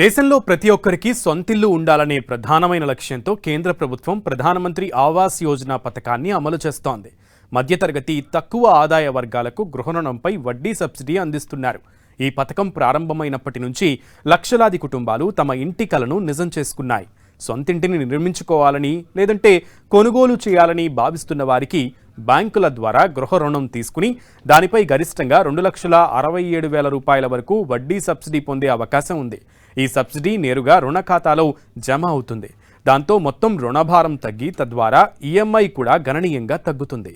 దేశంలో ప్రతి ఒక్కరికి సొంతిల్లు ఉండాలనే ప్రధానమైన లక్ష్యంతో కేంద్ర ప్రభుత్వం ప్రధానమంత్రి ఆవాస్ యోజన పథకాన్ని అమలు చేస్తోంది. మధ్యతరగతి తక్కువ ఆదాయ వర్గాలకు గృహ రుణంపై వడ్డీ సబ్సిడీ అందిస్తున్నారు. ఈ పథకం ప్రారంభమైనప్పటి నుంచి లక్షలాది కుటుంబాలు తమ ఇంటి కలను నిజం చేసుకున్నాయి. సొంతింటిని నిర్మించుకోవాలని లేదంటే కొనుగోలు చేయాలని భావిస్తున్న వారికి బ్యాంకుల ద్వారా గృహ రుణం తీసుకుని దానిపై గరిష్టంగా 2,67,000 రూపాయల వరకు వడ్డీ సబ్సిడీ పొందే అవకాశం ఉంది. ఈ సబ్సిడీ నేరుగా రుణ ఖాతాలో జమ అవుతుంది. దాంతో మొత్తం రుణభారం తగ్గి తద్వారా ఈఎంఐ కూడా గణనీయంగా తగ్గుతుంది.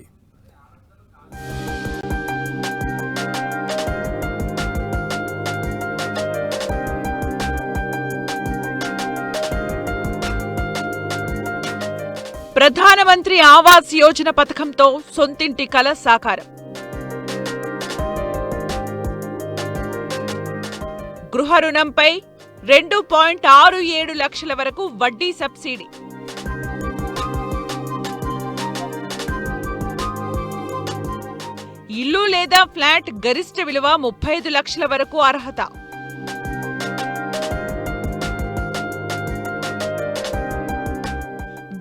ప్రధానమంత్రి ఆవాస్ యోజన పథకంతో సొంతింటి కల సాకారం. గృహ రుణంపై 2.67 లక్షల వరకు వడ్డీ సబ్సిడీ. ఇల్లు లేదా ఫ్లాట్ గరిష్ట విలువ 35 లక్షల వరకు అర్హత.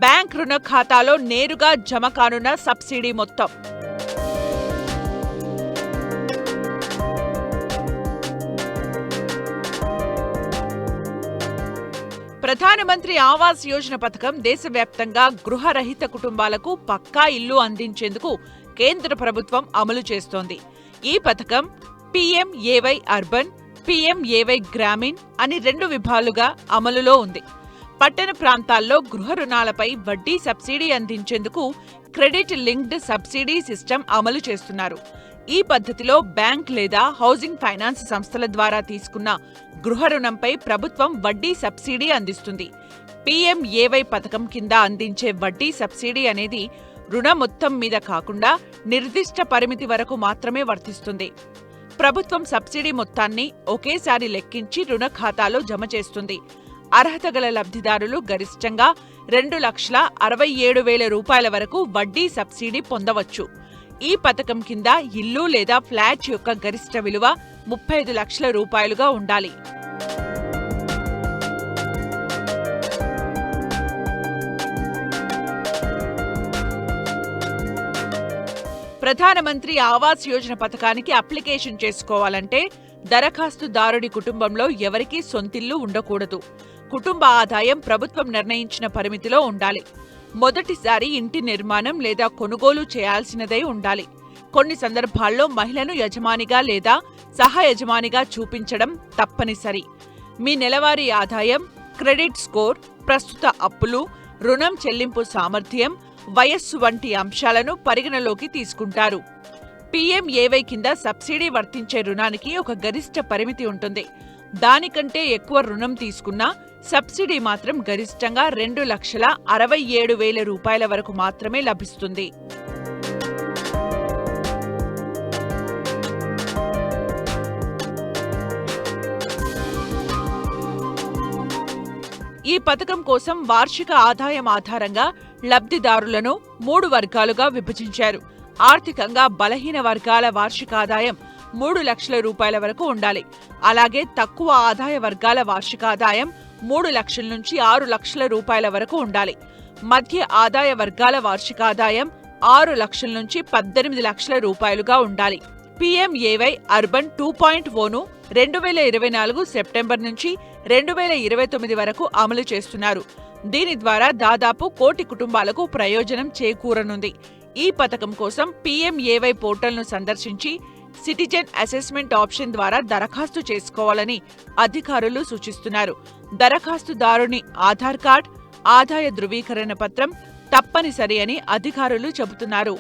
బ్యాంక్ రుణ ఖాతాలో నేరుగా జమ కానున్న సబ్సిడీ మొత్తం. ప్రధానమంత్రి ఆవాస్ యోజన పథకం దేశవ్యాప్తంగా గృహరహిత కుటుంబాలకు పక్కా ఇల్లు అందించేందుకు కేంద్ర ప్రభుత్వం అమలు చేస్తోంది. ఈ పథకం పీఎంఏవై అర్బన్, పీఎంఏవై గ్రామీణ్ అని 2 విభాగాలుగా అమలులో ఉంది. పట్టణ ప్రాంతాల్లో గృహ రుణాలపై వడ్డీ సబ్సిడీ అందించేందుకు క్రెడిట్ లింక్డ్ సబ్సిడీ సిస్టమ్ అమలు చేస్తున్నారు. ఈ పద్ధతిలో బ్యాంక్ లేదా హౌసింగ్ ఫైనాన్స్ సంస్థల ద్వారా తీసుకున్న గృహ రుణంపై ప్రభుత్వం వడ్డీ సబ్సిడీ అందిస్తుంది. పీఎంఏవై పథకం కింద అందించే వడ్డీ సబ్సిడీ అనేది రుణ మొత్తం మీద కాకుండా నిర్దిష్ట పరిమితి వరకు మాత్రమే వర్తిస్తుంది. ప్రభుత్వం సబ్సిడీ మొత్తాన్ని ఒకేసారి లెక్కించి రుణ ఖాతాలో జమ చేస్తుంది. అర్హత గల లబ్ధిదారులు గరిష్టంగా 2,67,000 రూపాయల వరకు వడ్డీ సబ్సిడీ పొందవచ్చు. ఈ పథకం కింద ఇల్లు లేదా ఫ్లాట్ యొక్క గరిష్ట విలువ 35 లక్షల రూపాయలుగా ఉండాలి. ప్రధానమంత్రి ఆవాస్ యోజన పథకానికి అప్లికేషన్ చేసుకోవాలంటే దరఖాస్తుదారుడి కుటుంబంలో ఎవరికీ సొంతిల్లు ఉండకూడదు. కుటుంబ ఆదాయం ప్రభుత్వం నిర్ణయించిన పరిమితిలో ఉండాలి. మొదటిసారి ఇంటి నిర్మాణం లేదా కొనుగోలు చేయాల్సినదై ఉండాలి. కొన్ని సందర్భాల్లో మహిళను యజమానిగా లేదా సహ యజమానిగా చూపించడం తప్పనిసరి. మీ నెలవారీ ఆదాయం, క్రెడిట్ స్కోర్, ప్రస్తుత అప్పులు, రుణం చెల్లింపు సామర్థ్యం, వయస్సు వంటి అంశాలను పరిగణలోకి తీసుకుంటారు. పీఎంఏవై కింద సబ్సిడీ వర్తించే రుణానికి ఒక గరిష్ట పరిమితి ఉంటుంది. దానికంటే ఎక్కువ రుణం తీసుకున్నా సబ్సిడీ మాత్రం గరిష్టంగా 2,67,000 రూపాయల వరకు మాత్రమే లభిస్తుంది. ఈ పథకం కోసం వార్షిక ఆదాయం ఆధారంగా లబ్ధిదారులను 3 వర్గాలుగా విభజించారు. ఆర్థికంగా బలహీన వర్గాల వార్షిక ఆదాయం 3 లక్షల రూపాయల వరకు ఉండాలి. అలాగే తక్కువ ఆదాయ వర్గాల వార్షిక ఆదాయం 3 లక్షల నుంచి 6 లక్షల రూపాయల వరకు ఉండాలి. మధ్య ఆదాయ వర్గాల వార్షిక ఆదాయం 6 లక్షల నుంచి 18 లక్షల రూపాయలుగా ఉండాలి. పీఎంఏవై అర్బన్ 2.0ను 2024 సెప్టెంబర్ నుంచి 2029 వరకు అమలు చేస్తున్నారు. దీని ద్వారా దాదాపు 1 కోటి కుటుంబాలకు ప్రయోజనం చేకూరనుంది. ఈ పథకం కోసం పీఎంఏవై పోర్టల్ను సందర్శించి సిటిజన్ అసెస్మెంట్ ఆప్షన్ ద్వారా దరఖాస్తు చేసుకోవాలని అధికారులు సూచిస్తున్నారు. దరఖాస్తుదారుని ఆధార్ కార్డ్, ఆదాయ ధృవీకరణ పత్రం తప్పనిసరి అని అధికారులు చెబుతున్నారు.